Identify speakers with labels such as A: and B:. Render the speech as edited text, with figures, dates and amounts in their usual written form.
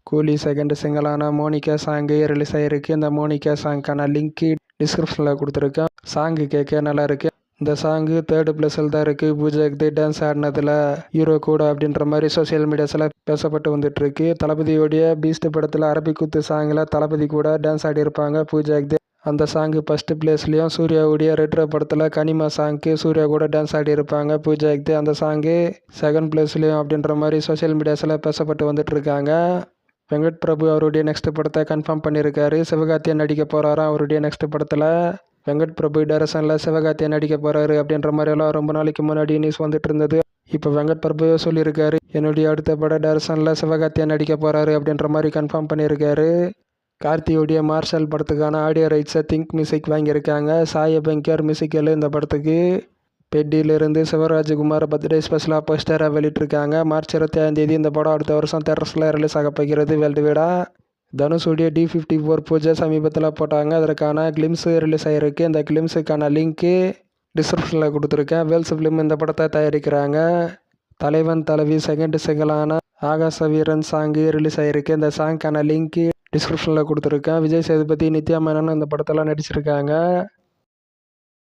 A: கூலி second சிங்கிளான Monica song release ஆகிருக்கு. இந்த மோனிகா சாங்க்கான லிங்க்கு டிஸ்கிரிப்ஷனில் கொடுத்துருக்கேன். சாங்கு கேட்க நல்லா இருக்கு. இந்த சாங்கு 3rd பிளேஸில் தான் இருக்குது. பூஜா ஹெக்தே டான்ஸ் ஆடினதில் ஹீரோ கூட அப்படின்ற மாதிரி சோசியல் மீடியாஸில் பேசப்பட்டு வந்துட்டுருக்கு. தளபதியோடைய பீஸ்ட் படத்தில் அரபிக்குத்து சாங்கில் தளபதி கூட டான்ஸ் ஆடி இருப்பாங்க பூஜா ஹெக்தே. அந்த சாங்கு 1st பிளேஸ்லையும் சூர்யாவுடைய ரெட்ரோ படத்தில் கனிமா சாங்க்கு சூர்யா கூட டான்ஸ் ஆடி இருப்பாங்க பூஜா ஹெக்தே. அந்த சாங்கு 2nd பிளேஸ்லையும் அப்படின்ற மாதிரி சோசியல் மீடியாஸில் பேசப்பட்டு வந்துட்டு இருக்காங்க. வெங்கட் பிரபு அவருடைய நெக்ஸ்ட் படத்தை கன்ஃபார்ம் பண்ணியிருக்காரு. சிவகார்த்தியை நடிக்க போகிறாராம் அவருடைய நெக்ஸ்ட் படத்தில். வெங்கட் பிரபு டைரக்ஷனில் சிவகார்த்தியை நடிக்க போகிறாரு அப்படின்ற மாதிரியெல்லாம் ரொம்ப நாளைக்கு முன்னாடி நியூஸ் வந்துட்டு இருந்தது. இப்போ வெங்கட் பிரபு சொல்லியிருக்காரு, என்னுடைய அடுத்த பட டைரக்ஷனில் சிவகார்த்தியை நடிக்க போகிறாரு அப்படின்ற மாதிரி கன்ஃபார்ம் பண்ணியிருக்காரு. கார்த்தியோடைய மார்ஷல் படத்துக்கான ஆடியோ ரைட்ஸை திங்க் மியூசிக் வாங்கியிருக்காங்க. சாய பங்கர் மியூசிக்கல் இந்த படத்துக்கு. பெட்டியிலிருந்து சிவராஜ்குமார் பர்த்டே ஸ்பெஷலாக போஸ்டராக வெளியிட்டிருக்காங்க. மார்ச் 25 இந்த படம் அடுத்த வருஷம் தேட்டர்ஸில் ரிலீஸ் ஆக போகிறது வேர்ல்டு வைடாக. தனுஷுடைய D54 பூஜை சமீபத்தில் போட்டாங்க. அதற்கான கிளிம்ஸ் ரிலீஸ் ஆகிருக்கு. இந்த கிளிம்ஸுக்கான லிங்க்கு டிஸ்கிரிப்ஷனில் கொடுத்துருக்கேன். வேல்ஸ் ஃபிலிம் இந்த படத்தை தயாரிக்கிறாங்க. தலைவன் தலைவி செகண்ட் சிங்கிளான ஆகாச வீரன் சாங்கு ரிலீஸ் ஆகிருக்கு. இந்த சாங்க்கான லிங்க்கு டிஸ்கிரிப்ஷனில் கொடுத்துருக்கேன். விஜய் சேதுபதி நித்யா மேனன் இந்த படத்தெல்லாம் நடிச்சிருக்காங்க.